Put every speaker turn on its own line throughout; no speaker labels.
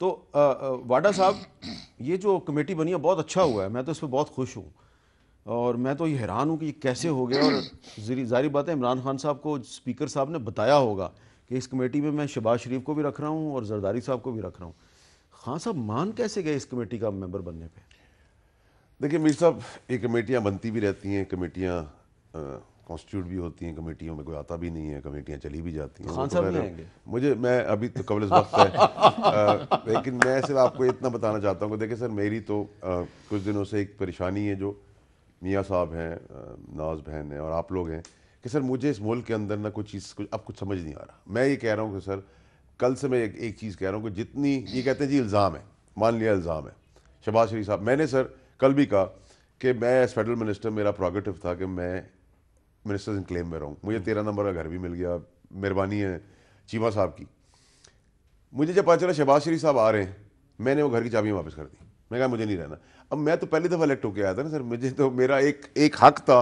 तो वाडा साहब, ये जो कमेटी बनी है बहुत अच्छा हुआ है, मैं तो इस पर बहुत खुश हूँ। और मैं तो ये हैरान हूँ कि ये कैसे हो गया। और जाहिर बात है इमरान खान साहब को स्पीकर साहब ने बताया होगा कि इस कमेटी में मैं शहबाज शरीफ को भी रख रहा हूँ और जरदारी साहब को भी रख रहा हूँ। खान साहब मान कैसे गए इस कमेटी का मेंबर बनने पे?
देखिए मीर साहब, ये कमेटियाँ बनती भी रहती हैं, कमेटियाँ कॉन्स्टिट्यूट भी होती हैं, कमेटियों में कोई आता भी नहीं है, कमेटियाँ चली भी जाती हैं।
तो
वो
खान
तो
साहब नहीं
खैर
आएंगे?
मैं अभी तो कबल वक्त है। लेकिन मैं सिर्फ आपको इतना बताना चाहता हूँ कि देखिए सर, मेरी तो कुछ दिनों से एक परेशानी है जो मियाँ साहब हैं, नवाज बहन है और आप लोग हैं, कि सर मुझे इस मुल्क के अंदर ना कुछ चीज़ अब कुछ समझ नहीं आ रहा। मैं ये कह रहा हूँ कि सर, कल से मैं एक चीज़ कह रहा हूँ कि जितनी ये कहते हैं जी इल्ज़ाम है, मान लिया इल्ज़ाम है शहबाज शरीफ साहब, मैंने सर कल भी कहा कि मैं एज फेडरल मिनिस्टर मेरा प्रोगेटिव था कि मैं मिनिस्टर्स इन क्लेम में रहूँ। मुझे 13 नंबर का घर भी मिल गया, मेहरबानी है चीमा साहब की। मुझे जब पता चला शहबाज शरीफ साहब आ रहे हैं, मैंने वो घर की चाबियाँ वापस कर दी। मैं कहा मुझे नहीं रहना। अब मैं तो पहली दफ़ा इलेक्ट होकर आया था ना सर, मुझे तो मेरा एक हक था,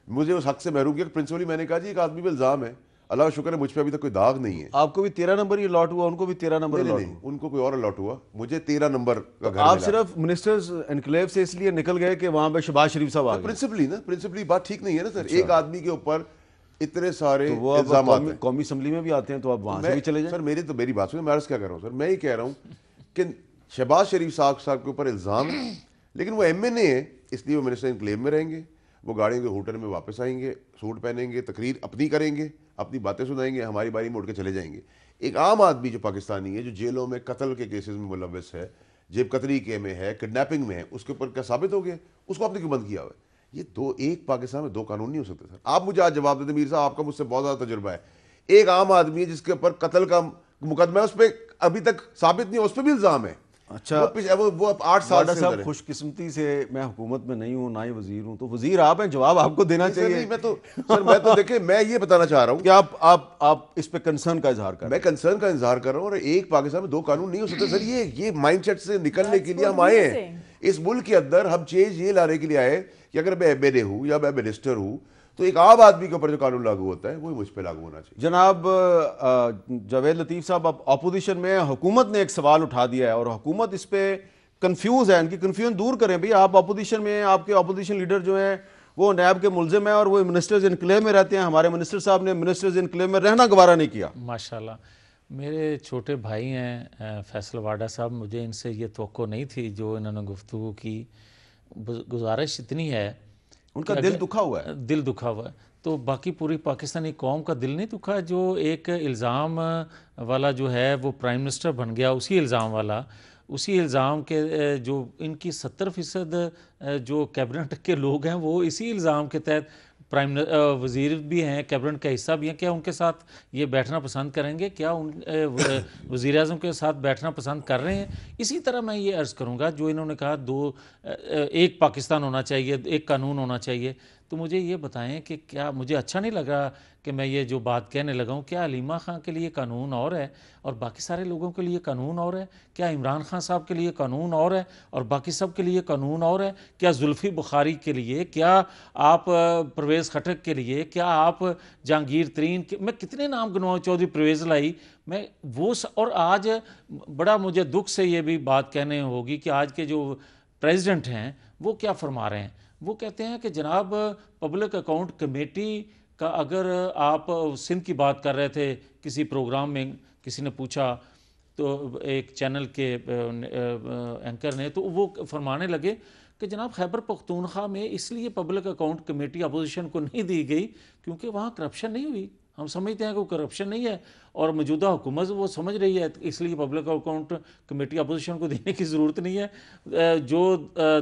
मुझे उस हक से महरूम किया। प्रिंसिपली मैंने कहा जी एक आदमी पर इल्ज़ाम है, अल्लाह का शुक्र है मुझ पर अभी तक कोई दाग नहीं है।
आपको भी 13 नंबर ही अलॉट हुआ, उनको भी 13 नंबर
नहीं नहीं
अलॉट
नहीं,
हुआ?
उनको कोई और अलॉट हुआ, मुझे 13 नंबर
तो
का घर
आप
मिला।
सिर्फ मिनिस्टर्स एनक्लेव से इसलिए निकल गए कि वहां पे शहबाज शरीफ साहब आ गए?
प्रिंसिपली ना, प्रिंसिपली बात ठीक नहीं है ना सर।
अच्छा,
एक आदमी के ऊपर इतने सारे
तो वो अब
इल्ज़ाम
कौमी
हैं।
कौमी असम्बली में भी आते हैं, तो आप
तो
वहां से
मैं
भी चले जाएं।
सर, मेरी बात सुनिए, मैं अर्ज़ क्या कर रहा हूँ सर, मैं ये कह रहा हूँ कि शहबाज शरीफ साहब के ऊपर इल्ज़ाम है, लेकिन वो MNA है, इसलिए वो मिनिस्टर इन क्लेम में रहेंगे। वो गाड़ियों के होटल में वापस आएंगे, सूट पहनेंगे, तकरीर अपनी करेंगे, अपनी बातें सुनाएंगे, हमारी बारी में उठ के चले जाएंगे। एक आम आदमी जो पाकिस्तानी है, जो जेलों में कत्ल के केसेस में मुलव्वस है, जेब कतरी के में है, किडनैपिंग में है, उसके ऊपर क्या साबित हो गया? उसको आपने क्यों बंद किया हुआ है? ये दो, एक पाकिस्तान में दो कानून नहीं हो सकते सर। आप मुझे आज जवाब देते मीर साहब, आपका मुझसे बहुत ज़्यादा तजुर्बा है। एक आम आदमी है जिसके ऊपर कत्ल का मुकदमा है, उस पर अभी तक साबित नहीं, उस पर भी इल्ज़ाम है।
अच्छा,
वो अब 8 साल
वाडा
से
साहब,
अंदर है।
खुशकिस्मती से मैं हुकूमत में नहीं हूँ, ना ही वजीर हूँ, तो वजीर आप हैं, जवाब आपको देना
नहीं सर, नहीं,
चाहिए।
मैं तो देखिए, मैं ये बताना चाह रहा हूँ,
कि आप इस पे कंसर्न का इजहार कर
मैं
रहे हैं।
कंसर्न का इंतजार कर रहा हूँ। और एक पाकिस्तान में दो कानून नहीं हो सकते सर। ये माइंडसेट से निकलने के
That's
लिए
what
हम
we
आए
are
हैं।
saying.
इस मुल्क के अंदर हम चेंज ये लाने के लिए आए कि अगर मैं MNA हूँ या मैं मिनिस्टर हूँ, तो एक आम आदमी के ऊपर जो कानून लागू होता है वो मुझ पर लागू होना चाहिए।
जनाब जावेद लतीफ़ साहब, अब अपोजिशन में हुकूमत ने एक सवाल उठा दिया है और हुकूमत इस पे कंफ्यूज है। इनकी कंफ्यूजन दूर करें भाई। आप अपोजिशन में, आपके अपोजिशन लीडर जो हैं वो नैब के मुलजिम है और वो मिनिस्टर्स इनक्लेव में रहते हैं। हमारे मिनिस्टर साहब ने मिनिस्टर्स इनक्लेव में रहना गवारा नहीं किया।
माशाल्लाह, मेरे छोटे भाई हैं फैसल वाडा साहब, मुझे इनसे ये तवक्को नहीं थी जो इन्होंने गुफ्तगू की। गुजारिश इतनी है
उनका
कि
दिल दुखा हुआ है।
दिल दुखा हुआ है, तो बाकी पूरी पाकिस्तानी कौम का दिल नहीं दुखा? जो एक इल्ज़ाम वाला जो है वो प्राइम मिनिस्टर बन गया, उसी इल्ज़ाम वाला, उसी इल्ज़ाम के जो इनकी 70% जो कैबिनेट के लोग हैं वो इसी इल्ज़ाम के तहत वज़ीर भी हैं, कैबिनेट का हिस्सा भी हैं। क्या उनके साथ ये बैठना पसंद करेंगे? क्या उन वज़ीर आज़म के साथ बैठना पसंद कर रहे हैं? इसी तरह मैं ये अर्ज़ करूँगा, जो इन्होंने कहा एक पाकिस्तान होना चाहिए, एक कानून होना चाहिए, तो मुझे ये बताएं कि क्या, मुझे अच्छा नहीं लगा कि मैं ये जो बात कहने लगा हूँ, क्या हलीमा खां के लिए कानून और है और बाकी सारे लोगों के लिए कानून और है? क्या इमरान खान साहब के लिए कानून और है और बाकी सब के लिए कानून और है? क्या जुल्फ़ी बुखारी के लिए, क्या आप परवेज़ खटक के लिए, क्या आप जहांगीर तरीन के, मैं कितने नाम गिनवाऊँ, चौधरी परवेज़ लाई, मैं और आज बड़ा मुझे दुख से ये भी बात कहने होगी कि आज के जो प्रेसिडेंट हैं वो क्या फरमा रहे हैं। वो कहते हैं कि जनाब, पब्लिक अकाउंट कमेटी का, अगर आप सिंध की बात कर रहे थे किसी प्रोग्राम में, किसी ने पूछा तो एक चैनल के एंकर ने, तो वो फरमाने लगे कि जनाब खैबर पख्तूनख्वा में इसलिए पब्लिक अकाउंट कमेटी अपोजिशन को नहीं दी गई क्योंकि वहाँ करप्शन नहीं हुई। हम समझते हैं कि करप्शन नहीं है और मौजूदा हुकूमत वो समझ रही है, इसलिए पब्लिक अकाउंट कमेटी अपोजिशन को देने की ज़रूरत नहीं है। जो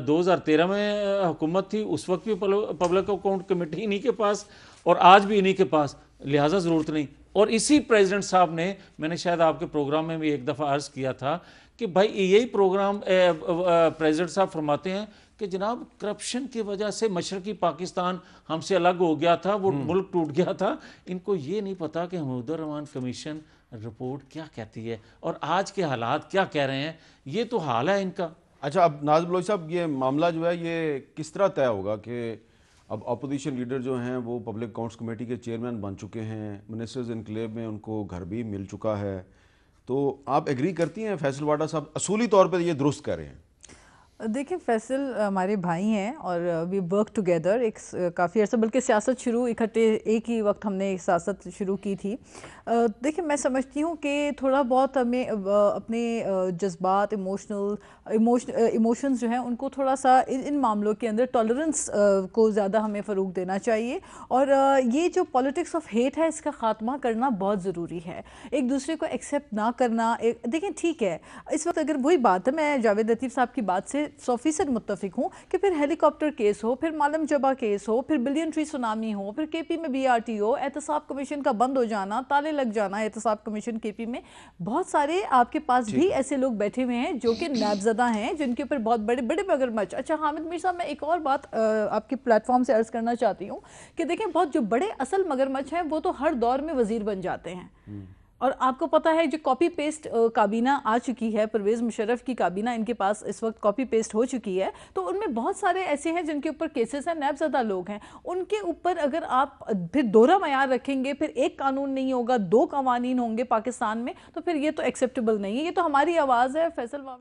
2013 में हुकूमत थी उस वक्त भी पब्लिक अकाउंट कमेटी इन्हीं के पास और आज भी इन्हीं के पास, लिहाजा ज़रूरत नहीं। और इसी प्रेसिडेंट साहब ने, मैंने शायद आपके प्रोग्राम में भी एक दफ़ा अर्ज़ किया था कि भाई यही प्रोग्राम प्रेसिडेंट साहब फरमाते हैं कि जनाब करप्शन की वजह से मशरकी पाकिस्तान हमसे अलग हो गया था, वो मुल्क टूट गया था। इनको ये नहीं पता कि महमूदुर रहमान कमीशन रिपोर्ट क्या कहती है और आज के हालात क्या कह रहे हैं। ये तो हाल है इनका।
अच्छा, अब नाज़िम बलोच साहब, ये मामला जो है ये किस तरह तय होगा कि अब अपोजिशन लीडर जो हैं वो पब्लिक अकाउंट्स कमेटी के चेयरमैन बन चुके हैं, मिनिस्टर्स इनक्लेव में उनको घर भी मिल चुका है, तो आप एग्री करती हैं फैसल वाडा साहब असूली तौर पर ये दुरुस्त कर रहे हैं?
देखिए फैसल हमारे भाई हैं और वी वर्क टुगेदर एक काफ़ी अर्सा, बल्कि सियासत शुरू इकट्ठे एक ही वक्त हमने सियासत शुरू की थी। देखिए मैं समझती हूँ कि थोड़ा बहुत हमें अपने जज्बात इमोशंस जो हैं उनको थोड़ा सा इन मामलों के अंदर टॉलरेंस को ज़्यादा हमें फ़रोग देना चाहिए, और ये जो पॉलिटिक्स ऑफ हेट है इसका ख़ात्मा करना बहुत ज़रूरी है। एक दूसरे को एक्सेप्ट ना करना, देखिए ठीक है इस वक्त अगर वही बात है, मैं जावेद लतीफ़ साहब की बात से 100% मुत्तफिक हूँ कि फिर हेलीकॉप्टर केस हो, फिर मालम जबा केस हो, फिर बिलियन ट्री सुनामी हो, फिर केपी में BRT हो, एहतसाब कमीशन का बंद हो जाना, ताले लग जाना एहतसाब कमीशन केपी में, बहुत सारे आपके पास भी ऐसे लोग बैठे हुए हैं जो कि नाबज़दा हैं, जिनके ऊपर बहुत बड़े बड़े मगरमच्छ। अच्छा हामिद मीर साहब, मैं एक और बात आपके प्लेटफॉर्म से अर्ज़ करना चाहती हूँ कि देखें बहुत जो बड़े असल मगरमच्छ हैं वो तो हर दौर में वजीर बन जाते हैं, और आपको पता है जो कॉपी पेस्ट काबीना आ चुकी है, परवेज़ मुशर्रफ की काबीना इनके पास इस वक्त कॉपी पेस्ट हो चुकी है, तो उनमें बहुत सारे ऐसे हैं जिनके ऊपर केसेस हैं, नाबज़दा लोग हैं, उनके ऊपर अगर आप फिर दोहरा मयार रखेंगे, फिर एक कानून नहीं होगा, 2 कवानीन होंगे पाकिस्तान में, तो फिर ये तो एक्सेप्टेबल नहीं है। ये तो हमारी आवाज़ है फैसल।